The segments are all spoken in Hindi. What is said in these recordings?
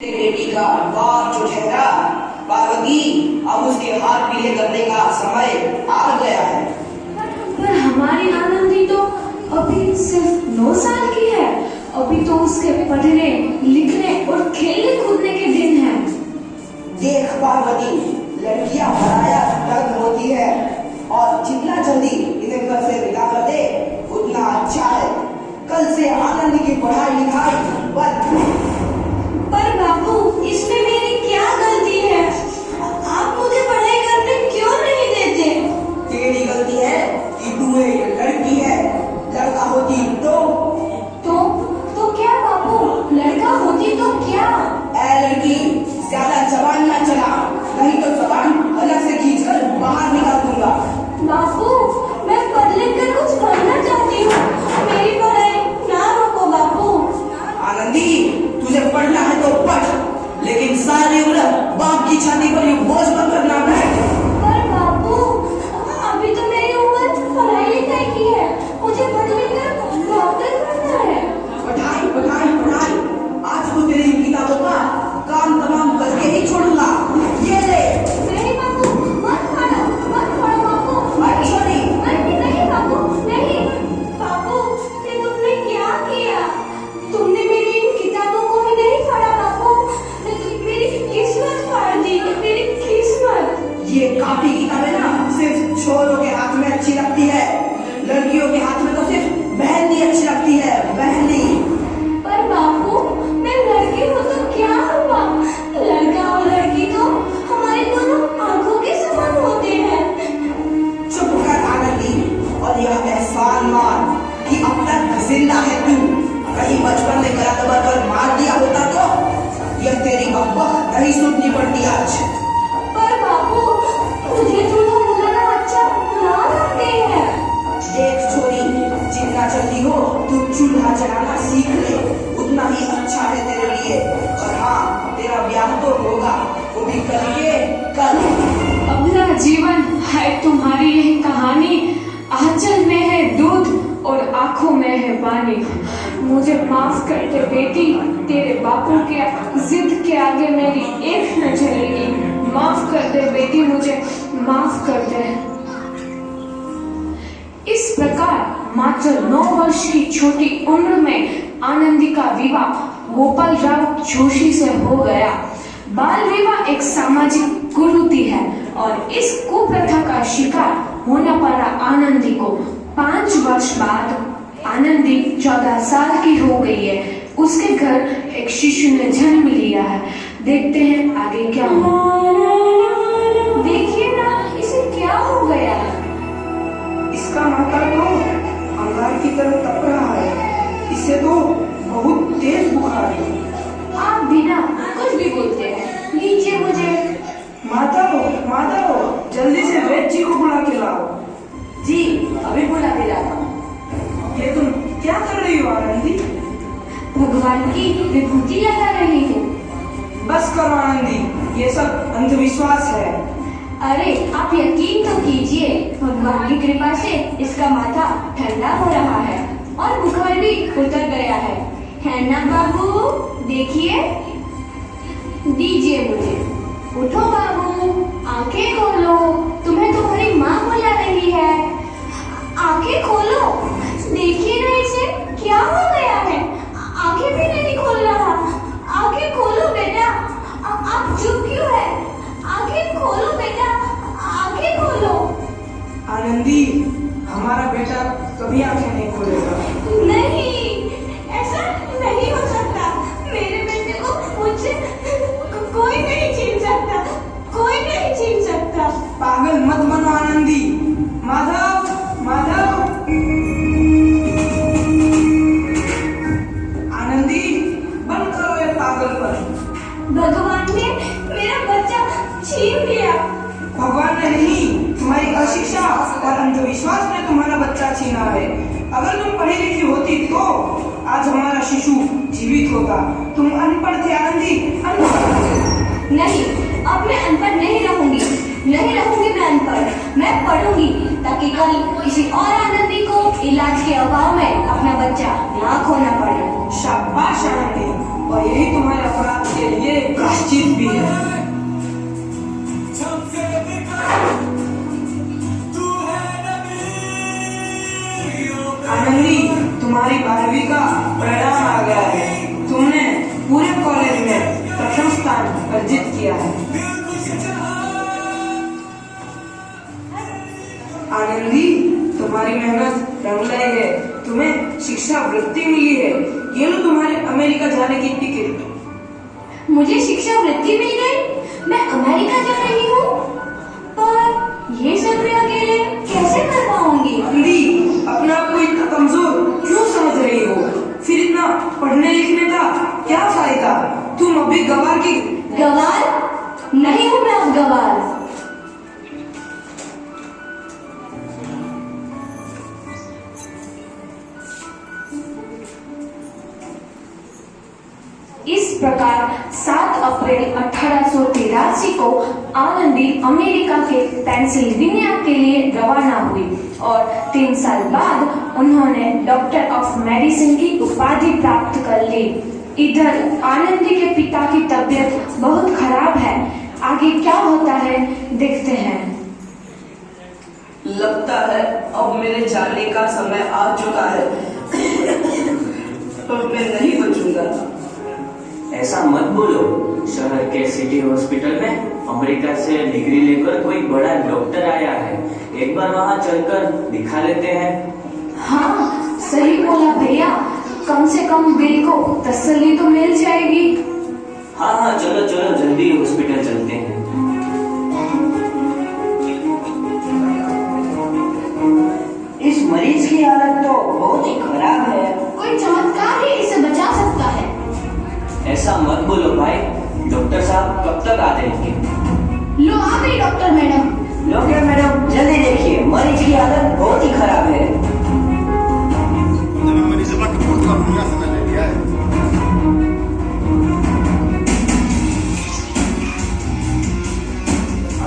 बेटी का बाप जो ठहरा पार्वती, अब उसके हाथ पीले करने का समय आ गया है। पर हमारी आनंदी तो अभी सिर्फ 9 साल की है। अभी तो उसके पढ़ने लिखने और खेलने कूदने के दिन हैं। देख पार्वती, लड़कियां पराया धर्म होती है और जितना जल्दी इन्हें घर से विदा कर दे उतना अच्छा है। कल से आनंद की पढ़ाई लिखाई बंद। पर बाबू, इसमें मेरी क्या गलती है? आप मुझे पढ़ाई करने क्यों नहीं देते? तेरी गलती है कि तू एक लड़की है। लड़का होती तो क्या बाबू? लड़का होती तो क्या? ऐ लड़की, ज्यादा जबान ना चला, नहीं तो जबान अलग से खींचकर बाहर निकाल दूंगा। बाबू, मैं पढ़ लिख कर कुछ बनना चाहती हूँ। मेरी पढ़ाई ना रोको बाबू। आनंदी, तुझे पढ़ना है तो पढ़, लेकिन सारी उम्र बाप की छाती पर यूं बोझ मत करना बैठ। पर बाबू, अभी तो मेरी उम्र पढ़ाई लिखाई की है। मुझे पढ़ लिख कर डॉक्टर बनना है। पढ़ाई पढ़ाई पढ़ाई, आज तो तेरी किताबों का काम तमाम करके ही छोड़ूंगा। ये ले। नहीं बाबू, मत पढ़ो बाबू। अच्छा नहीं बाबू, नहीं। बाबू, ये तुमने क्या किया? तुमने मेरी इन किताबों को ही नहीं पढ़ा बाबू। मेरी किस्मत फाड़ दी, मेरी किस्मत। ये काफी किताबें ना सिर्फ छोरों के हाथ में अच्छी लगती है, लड़कियों के हाथ में तो सिर्फ मेहंदी अच्छी लगती है, मेहंदी। पर बाबू, मैं लड़की हूँ तो क्या हुआ? लड़का और लड़की तो हमारे दोनों आंखों के समान होते हैं। चुप कर आनंदी, और यह एहसान मान कि अब तक जिंदा है तू। कहीं बचपन में गला दबाकर मार दिया होता तो यह तेरी बकबक नहीं सुननी पड़ती आज। पर बाबू, मुझे चूल्हा जलाना अच्छा ना लगते हैं। देख छोरी, जितना जल्दी हो तू चूल्हा जलाना सीख ले, उतना ही अच्छा है तेरे लिए। और हाँ, तेरा ब्याह तो होगा, वो भी कल। अगला जीवन है तुम्हारी यही कहानी। आंचल में है दूध और आंखों में है पानी। मुझे माफ कर दे बेटी, तेरे बापू के जिद के आगे मेरी एक न चलेगी। माफ कर दे बेटी, मुझे माफ कर दे। इस प्रकार मात्र 9 वर्ष की छोटी उम्र में आनंदी का विवाह गोपाल राव जोशी से हो गया। बाल विवाह एक सामाजिक कुरीति है और इस कुप्रथा का शिकार होना पड़ा आनंदी को। 5 वर्ष बाद आनंदी 14 साल की हो गई है। उसके घर एक शिशु ने जन्म लिया है। देखते हैं आगे क्या हुआ। देखिए ना, इसे क्या हो गया है? इसका माथा तो अंगार की तरह तप रहा है। इसे तो बहुत तेज बुखार है। आप बिना कुछ भी बोलते हैं। लीजिए मुझे। माधव, जल्दी से वैद्य जी को बुला के लाओ। जी, अभी बुला के लाता हूँ। ये तुम क्या कर रही हो आनंदी? भगवान की विभूति लगा रही हूँ। बस करो आनंदी, ये सब अंधविश्वास है। अरे आप यकीन तो कीजिए, भगवान की कृपा से इसका माथा ठंडा हो रहा है और बुखार भी उतर गया है ना बाबू? देखिए, दीजिए मुझे। उठो बाबू, आंखें खोलो। तुम्हें तुम्हारी माँ बुला रही है। आंखें खोलो। देखिए ना, इसे क्या हो गया है? आंखें भी नहीं खोल रहा। आंखें खोलो बेटा। आप चुप क्यों है? आंखें खोलो बेटा, आंखें खोलो। आनंदी, हमारा बेटा कभी आंखें नहीं खोलेगा। नहीं, ऐसा नहीं हो सकता। मेरे बेटे को मुझसे कोई नहीं छीन सकता, कोई नहीं छीन सकता। पागल मत बनो आनंदी। माधव, आनंदी, बंद करो ये पागलपन। भगवान ने मेरा बच्चा छीन लिया। भगवान ने नहीं, तुम्हारी अशिक्षा और अंधविश्वास ने तुम्हारा बच्चा छीना है। अगर तुम पढ़ी लिखी होती तो आज हमारा शिशु जीवित होता। तुम अनपढ़ थे आनंदी, अनपढ़। नहीं, अब मैं अनपढ़ नहीं रहूंगी मैं अनपढ़। मैं पढ़ूंगी ताकि कल किसी और आनंदी को इलाज के अभाव में अपना बच्चा ना खोना पड़े। शाबाश आनंदी, और यही तुम्हारे अपराध के लिए प्रायश्चित भी है। आनंदी, तुम्हारी 12वीं का परिणाम आ गया है। तुमने पूरे कॉलेज में प्रथम स्थान अर्जित किया है। आनंदी, तुम्हारी मेहनत रंग लाई है। तुम्हें शिक्षा वृत्ति मिली है। ये लो तुम्हारे अमेरिका जाने की टिकट। मुझे शिक्षा वृत्ति मिल गई, मैं अमेरिका जा रही हूँ। पर ये सब मैं अकेले कैसे कर पाऊंगी? आनंदी, अपने आप को इतना कमजोर क्यों समझ रही हो? फिर इतना पढ़ने लिखने का क्या फायदा? तुम अभी गवार की गवार नहीं हूँ मैं अब गवार। इस प्रकार 7 अप्रैल 1883 को आनंदी अमेरिका के पेंसिल्वेनिया के लिए रवाना हुई और 3 साल बाद उन्होंने डॉक्टर ऑफ मेडिसिन की उपाधि प्राप्त कर ली। इधर आनंदी के पिता की तबीयत बहुत खराब है। आगे क्या होता है देखते हैं। लगता है अब मेरे जाने का समय आ चुका है। अब मैं नहीं बचूंगा। ऐसा मत बोलो। शहर के सिटी हॉस्पिटल में अमेरिका से डिग्री लेकर कोई बड़ा डॉक्टर आया है। एक बार वहाँ चलकर दिखा लेते हैं। हाँ, सही बोला भैया। कम से कम दिल को तसल्ली तो मिल जाएगी। हाँ हाँ, चलो चलो जल्दी हॉस्पिटल चलते हैं। इस मरीज की हालत तो बहुत ही खराब है। कोई चमत्कार ही इसे बचा सकता है। ऐसा मत बोलो भाई। डॉक्टर साहब कब तक आ जाएंगे? लो आ गई डॉक्टर मैडम। डॉक्टर मैडम जल्दी देखिए, मरीज की हालत बहुत ही खराब है।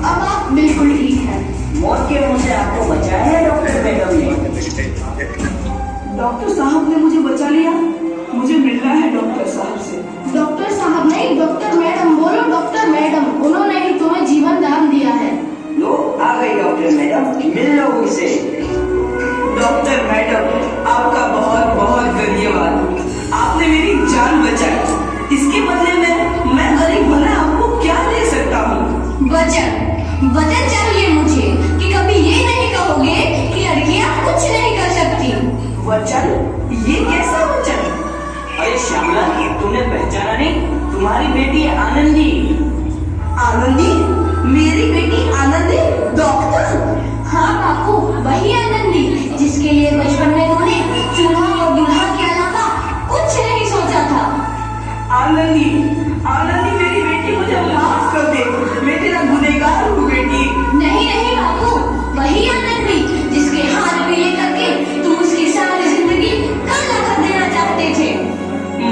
अब आप बिल्कुल ठीक है। मौत के मुंह से आपको बचाया है डॉक्टर मैडम ने। डॉक्टर साहब ने मुझे बचा लिया। मुझे मिलना है डॉक्टर साहब से। डॉक्टर साहब नहीं, डॉक्टर मैडम बोलो। डॉक्टर मैडम, उन्होंने ही तुम्हें जीवन दान दिया है। लो आ गई डॉक्टर मैडम, मिल लो उनसे। डॉक्टर मैडम, आपका बहुत बहुत धन्यवाद। आपने मेरी जान बचाई। इसके बदले में मैं गरीब भला आपको क्या दे सकता हूँ? वचन चाहिए मुझे कि कभी ये नहीं कहोगे कि लड़कियां कुछ नहीं कर सकती। वचन? ये कैसा वचन? अरे श्यामला, तुमने पहचाना नहीं? तुम्हारी बेटी आनंदी। आनंदी? मेरी बेटी आनंदी? डॉक्टर? हाँ बापू, वही आनंदी जिसके लिए बचपन में तूने चूल्हा और दूल्हा के अलावा कुछ नहीं सोचा था। आनंदी, आनंदी मेरी बेटी, मुझे माफ कर दे। मैं तेरा गुनहगार हूँ बेटी। नहीं नहीं बापू, वही आनंदी जिसके हाथ में लेकर के तुम उसकी सारी जिंदगी काला कर देना चाहते थे।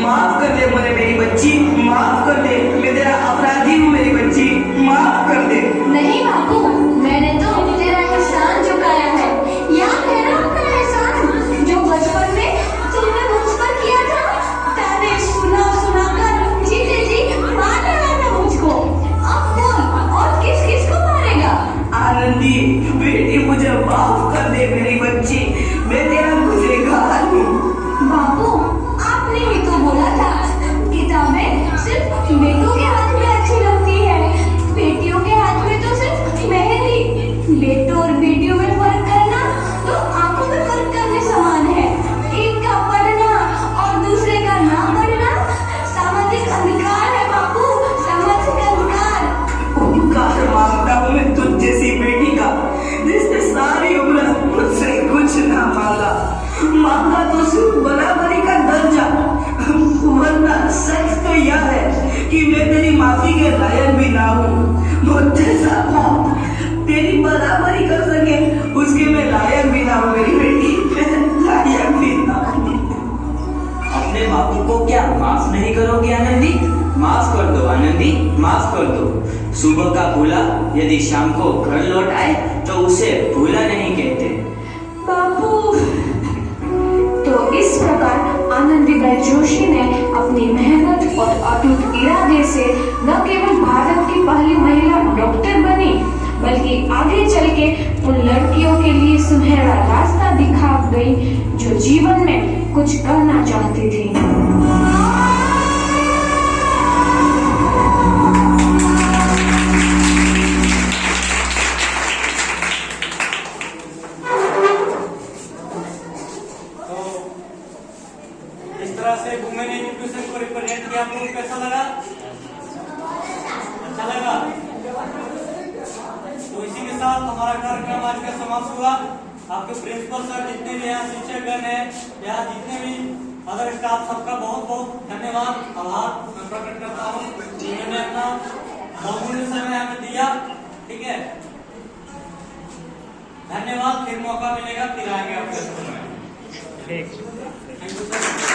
माफ कर दे मुझे मेरी बच्ची, माफ कर दे। मैं तेरा अपराधी हूँ मेरी बच्ची, माफ कर दे। नहीं बापू, मैंने तो तेरा एहसान चुकाया है। याद है ना अपना एहसान जो बचपन में तुमने मुझ पर किया था? ताने सुना सुना कर जीते जी मार डाला था मुझको। अब बोल, और किस किस को मारेगा? आनंदी बेटी, मुझे माफ कर दे मेरी बच्ची। मैं तेरा गुनहगार हूँ। बापू, आपने ही तो बोला था किताबें सिर्फ बेटों के हाथ में अच्छी लगती है, बेटियों के हाथ में तो सिर्फ मेहंदी। बेटों और बेटियों में फर्क करना तो आंखों में फर्क करने समान है। एक का पढ़ना और दूसरे का ना पढ़ना सामाजिक अधिकार है बापू, सामाजिक अधिकार। उपकार मांगता हूँ मैं तुझ जैसी बेटी का, जिसने सारी उम्र मुझसे कुछ ना मांगा। मांगा तो सिर्फ बराबरी का दर्जा। वरना सच तो यह है कि मैं तेरी माफी के लायक भी ना हूँ। मुझे साथ तेरी बराबरी कर सके उसके मैं लायक भी ना हूँ मेरी बेटी, लायक भी ना हूँ। अपने बापू को क्या माफ नहीं करोगे आनंदी? माफ कर दो आनंदी, माफ कर दो। सुबह का भूला यदि शाम को घर लौट आए तो उसे भूला नहीं कहते। बापू। तो इस प्रकार आनंदीबाई जोशी ने अपनी मेहनत और अटूट इरादे से न केवल भारत की पहली महिला डॉक्टर बनी, बल्कि आगे चल के उन लड़कियों के लिए सुनहरा रास्ता दिखा गई जो जीवन में कुछ करना चाहती थी। इस तरह से वुमेन एजुकेशन को रिप्रेजेंट किया, आपको कैसा लगा? अच्छा लगा? तो इसी के साथ हमारा कार्यक्रम आज का समाप्त हुआ। आपके प्रिंसिपल सर, जितने भी यहाँ शिक्षकगण हैं, यहाँ जितने भी अदर स्टाफ, सबका बहुत बहुत धन्यवाद, आभार मैं प्रकट करता हूँ। जिन्होंने अपना बहुमूल्य समय हमें दिया। ठीक है, धन्यवाद। फिर मौका मिलेगा, फिर आएंगे आपके स्कूल में। Thank you sir.